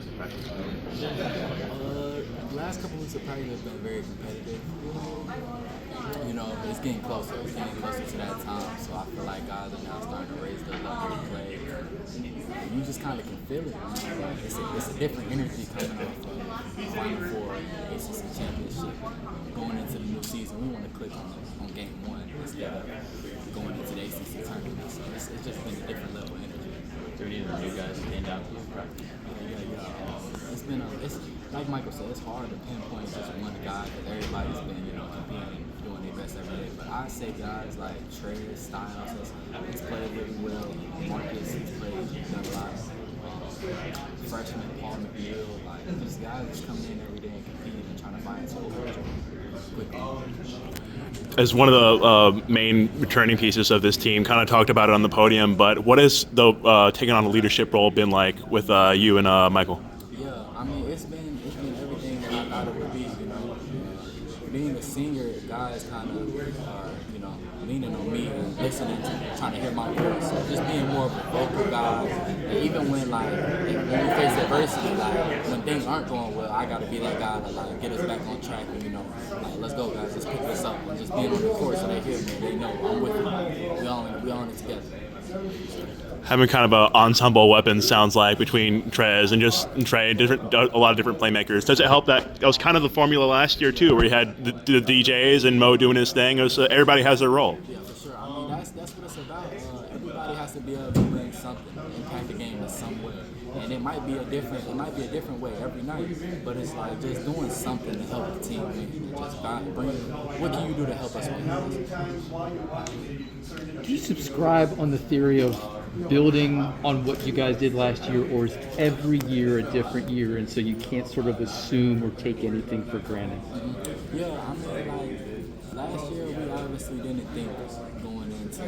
weeks of practice? Last couple weeks of practice have been very competitive. You know, it's getting closer. It's getting closer to that time. So I feel like guys are now starting to raise their level of play. You just kind of can feel it. Like it's a different energy coming off of Final Four and ACC Championship. Going into the new season, we want to click on game one instead of going into the ACC Tournament. So it's just been a different level of energy. Do any of the new guys stand out to you in practice? It's like Michael said, it's hard to pinpoint just one guy because everybody's been, competing and doing their best every day. But I say guys like Trey, Styles, he's played really well. Marcus, he's done a lot. Freshman Paul McNeil, like these guys just coming in every day and competing and trying to find into the culture quickly. As one of the main returning pieces of this team, kind of talked about it on the podium, but what has the taking on a leadership role been like with you and Michael? Yeah, I mean it's been everything that I thought it would be. Being a senior, guys kind of are leaning on me and listening to, trying to hear my voice. So just being more of a vocal guy. And even when when we face adversity, like when things aren't going well, I got to be that guy to get us back on track. And let's go guys, let's pick this up. And just being on the court so they hear me, they know I'm with you. We all in it together. Having kind of an ensemble weapon sounds like between Trez and Trey, a lot of different playmakers. Does it help that was kind of the formula last year too, where you had the DJs and Mo doing his thing? Everybody has their role. Yeah, for sure. I mean, that's what it's about. Everybody has to be able to bring something, impact the game in some way. And it might be a different way every night, but it's like just doing something to help the team win. Just what can you do to help us win? Do you subscribe on the theory of building on what you guys did last year, or is every year a different year, and so you can't sort of assume or take anything for granted? Yeah, I mean, last year we obviously didn't think going into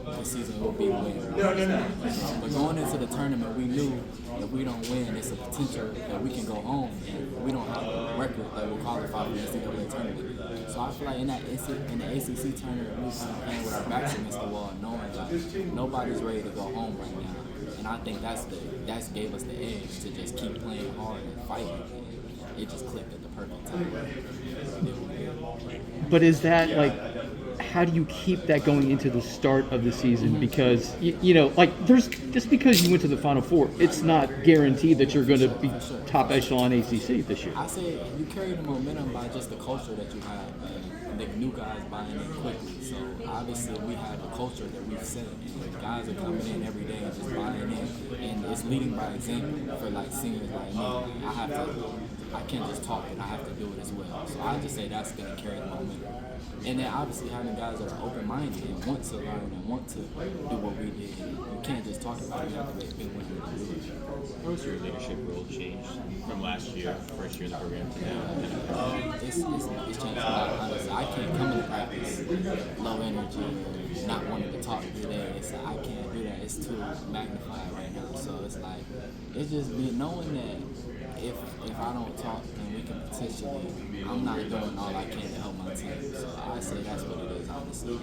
the season would be a win. But going into the tournament, we knew if we don't win, it's a potential that we can go home and we don't have a record that will qualify for the NCAA tournament. So I feel like in the ACC tournament, we kind of playing with our backs against the wall, knowing that nobody's ready to go home right now. And I think that's gave us the edge to just keep playing hard and fighting. And it just clicked at the perfect time. But is that how do you keep that going into the start of the season? Because there's just because you went to the Final Four, it's not guaranteed that you're going to be top echelon ACC this year. I say you carry the momentum by just the culture that you have, and the new guys buying in quickly. So obviously we have a culture that we've set, and guys are coming in every day and just buying in, and it's leading by example for seniors like me. I can't just talk it, I have to do it as well. So I just say that's going to carry the momentum. And then obviously having guys that are open-minded and want to learn and want to do what we did. You can't just talk about it, you have to be willing to do it. How has your leadership role changed from last year, first year in the program, to now? It's changed a lot, honestly. I can't come into practice low energy, not wanting to talk today. I can't do that. It's too magnified right now. So it's just knowing that if I don't talk, then we can potentially, I'm not doing all I can to help my team. So I say that's what it is, honestly.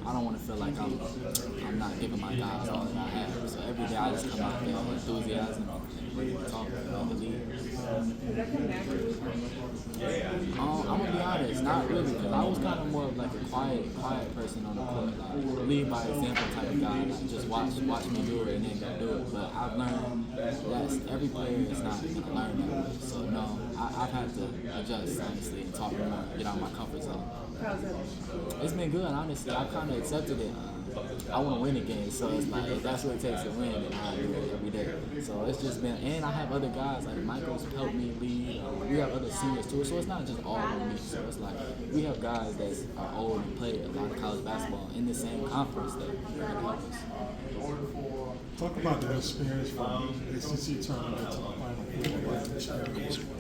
I don't want to feel like I'm not giving my guys all that I have. So every day I just come out there with enthusiasm and ready to talk and believe. I'm gonna be honest, not really, because I was kind of more of a quiet person on the court, lead by example type of guy. Just watch me do it and then go do it. But I've learned that every player is not gonna learn that way. So no, I've had to adjust honestly and talk more, get out of my comfort zone. It's been good, honestly. I've kind of accepted it. I want to win again, so it's if that's what it takes to win, then I do it every day. So it's just been, and I have other guys like Michael's helped me lead. We have other seniors too, so it's not just all on me. So it's we have guys that are old and play a lot of college basketball in the same conference that can help us. Talk about the experience from the ACC Tournament to the Final Four.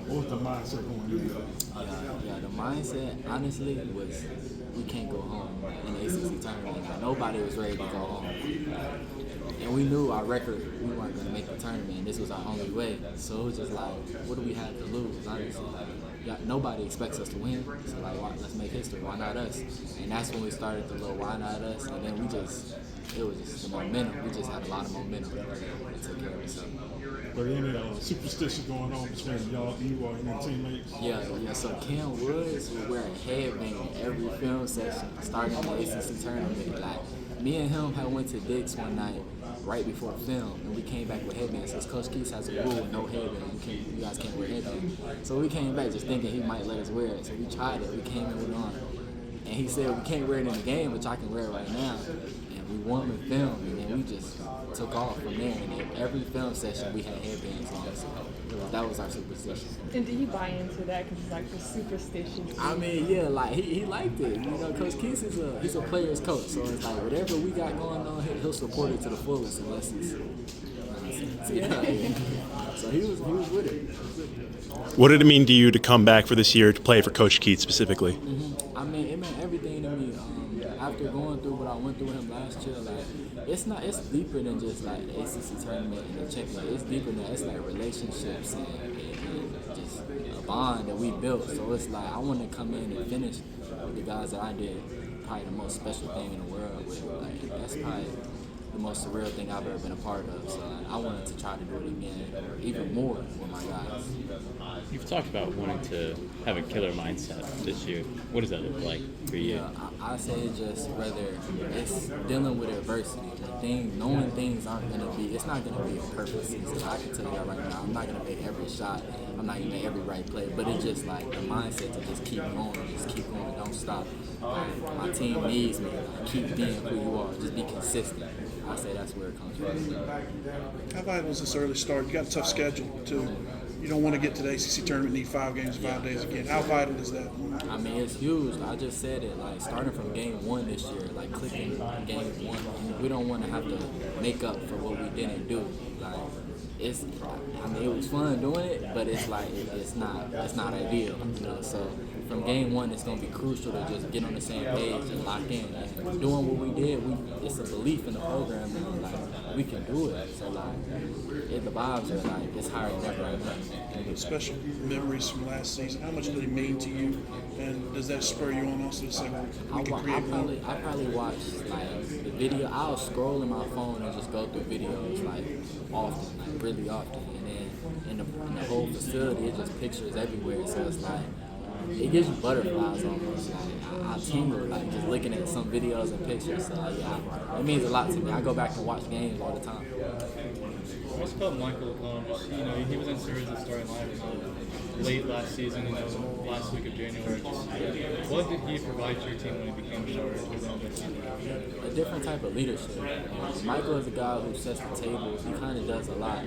What was the mindset going in? Yeah, the mindset, honestly, was we can't go home in the ACC Tournament. Nobody was ready to go home. And we knew our record, we weren't going to make the tournament, and this was our only way. So it was just what do we have to lose, honestly? Nobody expects us to win, so let's make history. Why not us? And that's when we started the little why not us, and then it was just the momentum. We just had a lot of momentum. It took care of itself. But any superstition going on between y'all, you and your teammates? Yeah. So Cam Woods will wear a headband every film session, starting the ACC tournament. Like, me and him had went to Dick's one night right before film, and we came back with headbands. Since Coach Keith has a rule, no headband. You guys can't wear headbands. So we came back just thinking he might let us wear it. So we tried it. We came in with it on. And he said, we can't wear it in the game, but y'all can wear it right now. And we won with film, and then we just took off from there. And then every film session, we had headbands on. So that was our superstition. And do you buy into that because it's like the superstition? I mean, yeah, like he liked it. You know, Coach Keith he's a player's coach, so it's like whatever we got going on, he'll support it to the fullest unless it's. So he was with it. What did it mean to you to come back for this year to play for Coach Keith specifically? I mean, it meant everything to me. After going through what I went through with him last year, like it's deeper than just like the ACC tournament and the champion. It's deeper than that. It's like relationships and just a bond that we built. So it's like I want to come in and finish with the guys that I did. Probably the most special thing in the world with. Like that's probably the most surreal thing I've ever been a part of. So I wanted to try to do it again, or even more with my guys. You've talked about wanting to have a killer mindset this year. What does that look like for you? Yeah, I say just whether it's dealing with adversity, knowing things aren't going to be, it's not going to be a perfect season. I can tell you that right now. I'm not going to make every shot. I'm not going to make every right play. But it's just like the mindset to just keep going, don't stop. My team needs me. Keep being who you are. Just be consistent. I say that's where it comes from. How vital is this early start? You got a tough schedule too. You don't want to get to the ACC tournament, need 5 games, 5 days again. How vital is that? I mean, it's huge. I just said it, like, starting from game 1 this year, like, clicking game 1, we don't want to have to make up for what we didn't do. Like, it was fun doing it, but it's like, it's not ideal, you know, so from game 1, it's going to be crucial to just get on the same page and lock in. And doing what we did, it's a belief in the program that, like, we can do it. So, like, the vibes are, like, it's higher than ever right now. Special memories from last season. How much did it mean to you? And does that spur you on also to say, we can create more? I probably watch, like, the video. I'll scroll in my phone and just go through videos, like, often, like, really often. And then in the whole facility, it's just pictures everywhere. So it's like, it gives you butterflies almost. Like, I tingle, like, just looking at some videos and pictures. So, yeah, it means a lot to me. I go back and watch games all the time. What's about Michael? Just, you know, he was in series of starting lineup late last season, you know, last week of January. Just, what did he provide to your team when he became starter within this season? A different type of leadership. Michael is a guy who sets the table. He kind of does a lot.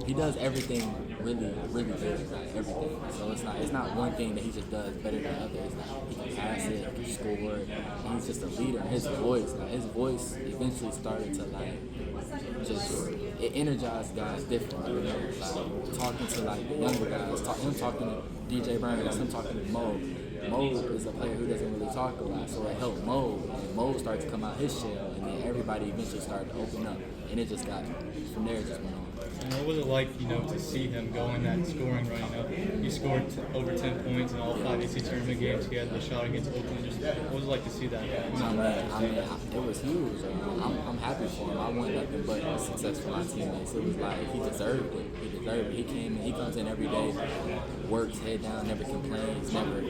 He does everything really, really good, like everything. So it's not one thing that he just does better than others. Like, he can pass it, he can score. And he's just a leader. His voice eventually started to it energized guys differently. You know? Like talking to the younger guys, him talking to DJ Burns, him talking to Mo. Mo is a player who doesn't really talk a lot, so it helped Mo. And Mo started to come out his shell, and then everybody eventually started to open up, and it just got from there. It just went on. And what was it like, you know, to see him go in that scoring run? You know, he scored over 10 points in all 5 ACC tournament games. He had the shot against Oakland. Just what was it like to see that? I mean, it was huge. I'm happy for him. I want nothing but success for my teammates. It was like he deserved it. He deserved it. He comes in every day, works head down, never complains, never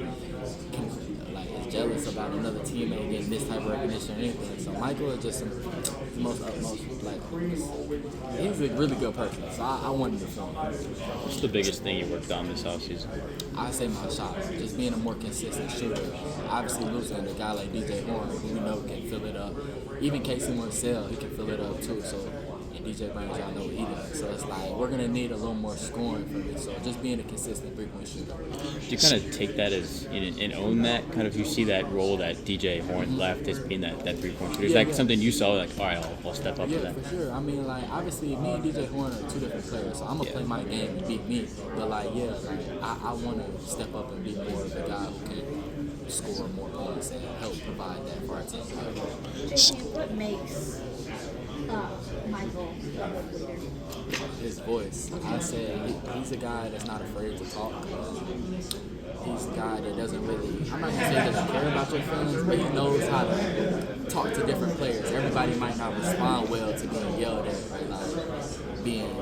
is jealous about another teammate getting this type of recognition or anything. So Michael is just the most utmost, he's a really good person. So I wanted to film him. What's the biggest thing you worked on this offseason? I say my shots, just being a more consistent shooter. Obviously losing a guy like DJ Horn, who we know can fill it up. Even Casey Marcel, he can fill it up too. So, and DJ Burns, y'all know what he does. So it's like we're gonna need a little more scoring from it. So just being a consistent 3-point shooter. Do you kind of take that as and own that? Kind of you see that role that DJ Horn left as being that 3-point shooter. Is that something you saw like, all right, I'll step up to that? Yeah, for sure. I mean, obviously me and DJ Horn are 2 different players, so I'm gonna play my game and beat me. But I want to step up and be more of the guy who can score more points and help provide that for our team. What makes Michael a leader? His voice. I said he's a guy that's not afraid to talk. He's a guy that doesn't really, I'm not going to say he doesn't care about your feelings, but he knows how to talk to different players. Everybody might not respond well to being yelled at, being,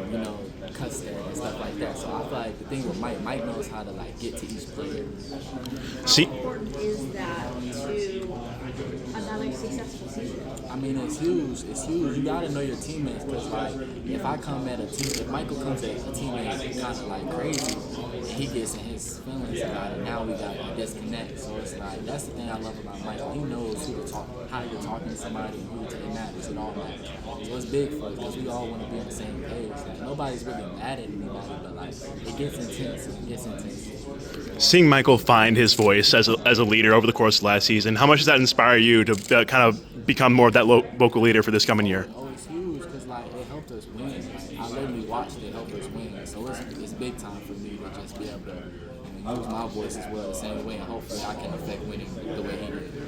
custard and stuff like that. So I feel like the thing with Mike knows how to like get to each player. See, How important is that to another successful season? I mean, it's huge. It's huge. You gotta know your teammates because, like, if I come at a team, if Michael comes at a teammate kind of like crazy, and he gets in his feelings about it, now we got a disconnect. So it's like that's the thing I love about Michael. He knows who to talk, how you're talking to somebody, and who to it matters. It all matters. So it's big for us because we all want to be on the same page. Like nobody's really mad at anybody, but like it gets intense. It gets intense. seeing Michael find his voice as a leader over the course of last season, how much does that inspire you to kind of become more of that vocal leader for this coming year? Oh, it's huge because like it helped us win. Like, I literally watched it help us win. So it's big time for me to just be able to use my voice as well the same way, and hopefully I can affect winning the way he did.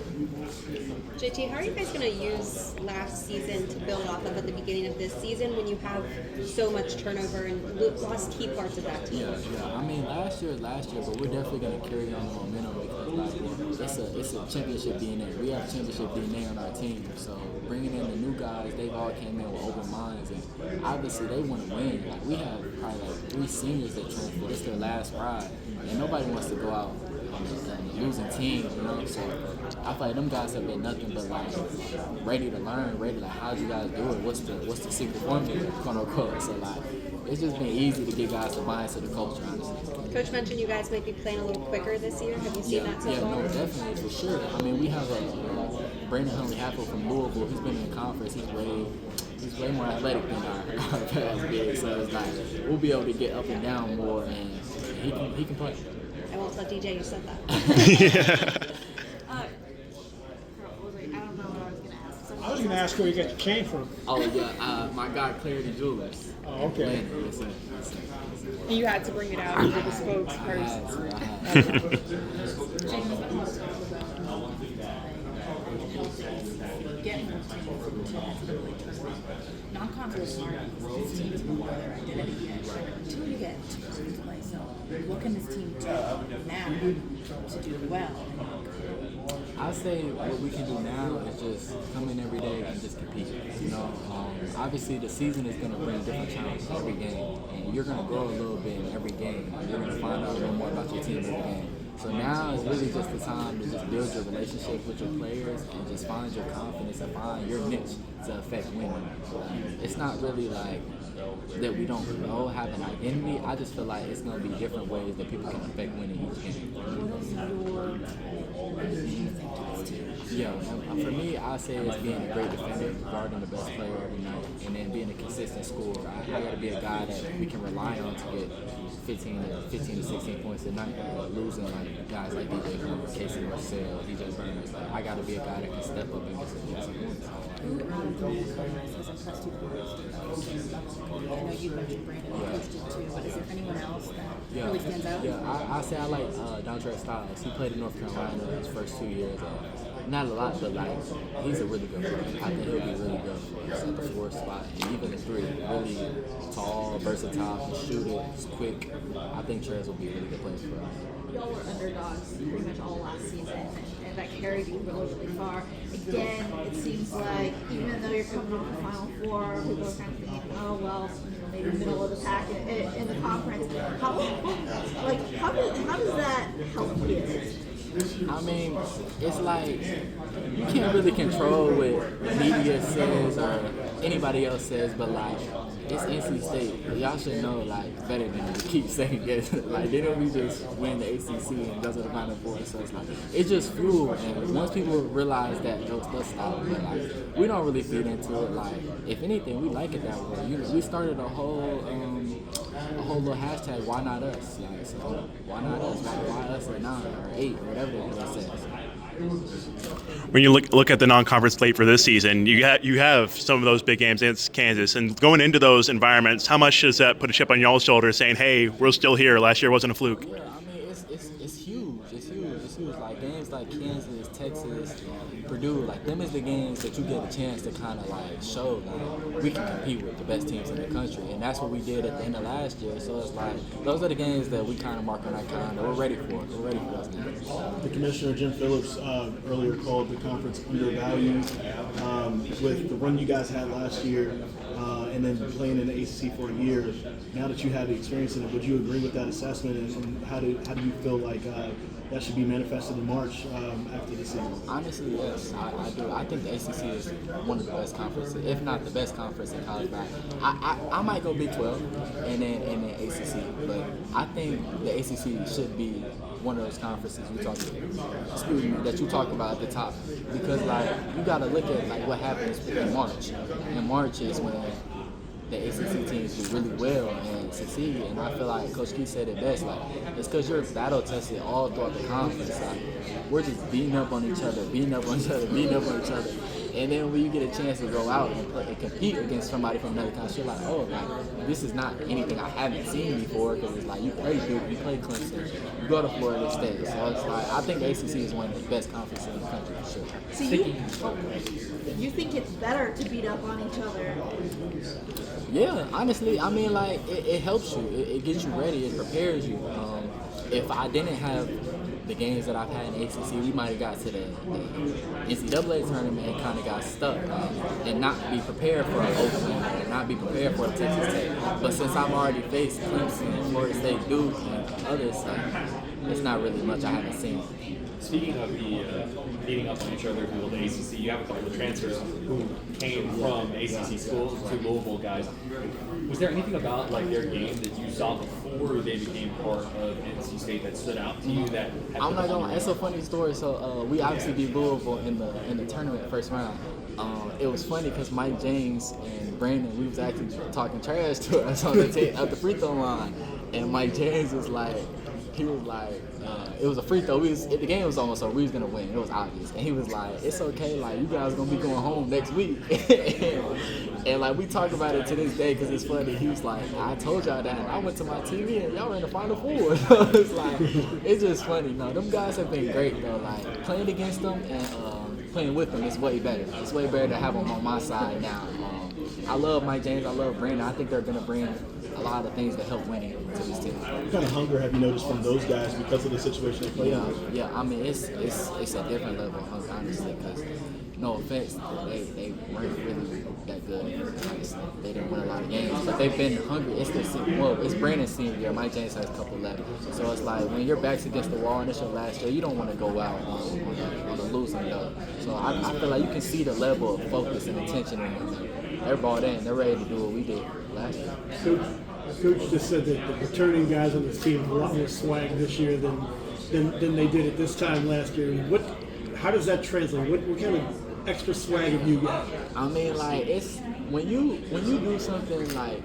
JT, how are you guys going to use last season to build off of at the beginning of this season when you have so much turnover and lost key parts of that team? Yeah. I mean, last year, but we're definitely going to carry on the momentum because like it's a championship DNA. We have championship DNA on our team. So bringing in the new guys, they've all came in with open minds, and obviously they want to win. Like we have probably like 3 seniors that transfer. It's their last ride, and nobody wants to go out on a losing team, you know. So I feel like them guys have been nothing but like ready to learn, ready to like how'd you guys do it? What's the secret formula, quote unquote. So like it's just been easy to get guys to buy into the culture, honestly. Coach mentioned you guys might be playing a little quicker this year. Have you seen that so far? No, definitely, for sure. I mean, we have Brandon Huntley-Haffel from Louisville. He's been in the conference. He's way more athletic than our past big. So it's like we'll be able to get up and down more, and he can play. I won't tell DJ you said that. I was going to ask where you got your chain from. Oh yeah, my guy Clarity Jewelers. Oh, okay. You had to bring it out to the spokesperson. Non-conference teams know their identity yet until you get to play. So, what can this team do now to do well? I say what we can do now is just come in every day and just compete. You know, obviously the season is going to bring different challenges every game, and you're going to grow a little bit in every game. You're going to find out a little more about your team every game. So now is really just the time to just build your relationship with your players and just find your confidence and find your niche to affect winning. It's not really like that we don't have an identity. I just feel like it's going to be different ways that people can affect winning each game. Yeah, for me, I say it's being a great defender, guarding the best player every night, and then being a consistent scorer. I got to be a guy that we can rely on to get 15 to 16 points a night. Losing like guys like DJ Horn, Casey Marcel, DJ Burners. Like, I got to be a guy that can step up and get some points. I know you mentioned Brandon, you coached it too, but is there anyone else that really stands out? Yeah, I say I like Dontre Styles. He played in North Carolina his first 2 years. Not a lot, but like he's a really good player. I think he'll be really good for us at the 4th spot and even the 3. Really tall, versatile, can shoot it, he's quick. I think Trez will be a really good player for us. Y'all were underdogs pretty much all last season, and that carried you really, really far. Again, it seems like even though you're coming off the Final Four, people are kind of thinking, oh well, maybe middle of the pack in the conference. How does that help you? I mean, it's like you can't really control what the media says or anybody else says, but like it's NC State. Y'all should know like better than to keep saying it. Like didn't we just win the ACC and go to the Final Four? So it's like it's just fuel, and once people realize that, they'll stop. But like we don't really feed into it. Like if anything, we like it that way. You know, we started a whole little hashtag. Why not us? Like so, why not us? Why us at 9 or 8 or whatever it says. When you look at the non-conference slate for this season, you have some of those big games against Kansas, and going into those environments, how much does that put a chip on y'all's shoulder, saying, "Hey, we're still here. Last year wasn't a fluke." Yeah, I mean it's huge. It's huge. Like games like Kansas, Texas, Purdue, like them is the games that you get a chance to kind of like show like we can compete with the best teams in the country, and that's what we did at the end of last year. So it's like those are the games that we kind of mark on our calendar. We're ready for it. We're ready for those games. The commissioner, Jim Phillips, earlier called the conference undervalued. With the run you guys had last year and and then playing in the ACC for a year. Now that you have the experience in it, would you agree with that assessment? And how do you feel like that should be manifested in March after the season? Honestly, yes, I do. I think the ACC is one of the best conferences, if not the best conference in college basketball. I might go Big 12 and then ACC, but I think the ACC should be one of those conferences that you talked about at the top, because like you got to look at like what happens in March. And March is when the ACC teams do really well and succeed, and I feel like Coach Keith said it best. Like it's because you're battle tested all throughout the conference. Like we're just beating up on each other, and then when you get a chance to go out and play and compete against somebody from another country, you're like, oh, like this is not anything I haven't seen before. Because it's like you play Duke, you play Clemson, you go to Florida State. So it's like I think the ACC is one of the best conferences in the country for sure. So you think it's better to beat up on each other? Yeah, honestly, I mean, like, it helps you. It gets you ready. It prepares you. If I didn't have the games that I've had in ACC, we might have got to the NCAA tournament and kind of got stuck and not be prepared for an Oakland and not be prepared for a Texas Tech. But since I've already faced Clemson, Florida State, Duke, and others, it's not really much I haven't seen. Speaking of the beating up on each other who will the ACC, you have a couple of transfers who came from ACC schools, two Louisville guys. Was there anything about like their game that you saw before they became part of NC State that stood out to you? That I'm not gonna. It's a funny story. So we obviously beat Louisville in the tournament first round. It was funny because Mike James and Brandon, we was actually talking trash to us on at the free throw line, and Mike James was like. He was like, it was a free throw. The game was almost over. We was gonna win. It was obvious. And he was like, it's okay. Like you guys gonna be going home next week. and like we talk about it to this day because it's funny. He was like, I told y'all that. I went to my TV and y'all were in the Final Four. So it's like, it's just funny. No, them guys have been great though. Like playing against them and playing with them is way better. It's way better to have them on my side now. I love Mike James. I love Brandon. I think they're gonna bring a lot of things that help winning to this team. What kind of hunger have you noticed from those guys because of the situation they play in? Yeah. I mean, it's a different level of hunger, honestly. Because no offense, they weren't really that good. Honestly, they didn't win a lot of games, but they've been hungry. It's Brandon's senior year. Mike James has a couple left, so it's like when your back's against the wall and it's your last year, you don't want to go out on a losing note. So I feel like you can see the level of focus and attention in them. They're bought in. They're ready to do what we did last year. Coach just said that the returning guys on this team have a lot more swag this year than they did at this time last year. How does that translate? What kind of extra swag have you got? I mean, like it's when you do something like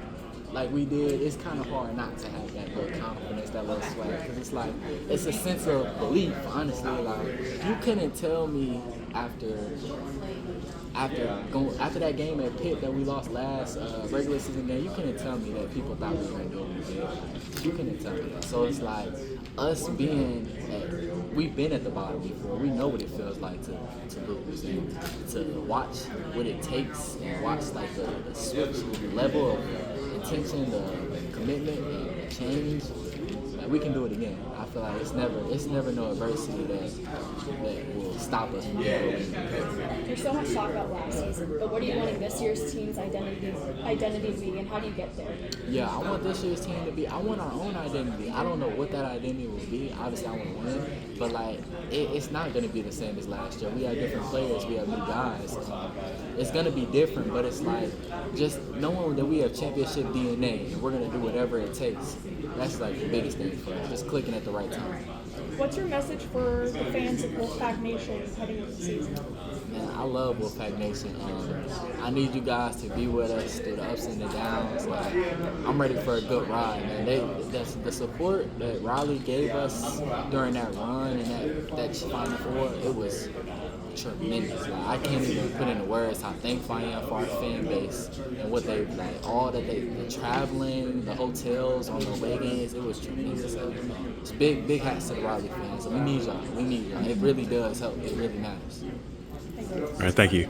we did, it's kind of hard not to have that little confidence, that little swag, because it's like it's a sense of belief. Honestly, like you couldn't tell me after that game at Pitt that we lost last regular season game, you couldn't tell me that people thought we were going to do what we did. You couldn't tell me that. So it's like us we've been at the bottom before. We know what it feels like to lose and to watch what it takes and watch like the switch, the level of intention, the commitment, and the change. Like we can do it again. I feel like it's never no adversity that will stop us from doing what we do. There's so much talk about last season, but what are you wanting this year's team's identity to be, and how do you get there? Yeah, I want this year's team to be. I want our own identity. I don't know what that identity will be. Obviously, I want to win, but like it's not going to be the same as last year. We have different players. We have new guys. It's going to be different, but it's like just knowing that we have championship DNA and we're going to do whatever it takes. That's like the biggest thing for us. Just clicking at the right time. What's your message for the fans of Wolfpack Nation heading into the season? Man, I love Wolfpack Nation. I need you guys to be with us through the ups and the downs. Like, I'm ready for a good ride, man. The support that Riley gave us during that run and that Final Four, it was tremendous. Like, I can't even put into words how thankful I am for our fan base and what they like. All that the traveling, the hotels on the away games, it was tremendous. It's big hats to the Riley fans. We need y'all. It really does help. It really matters. All right, thank you.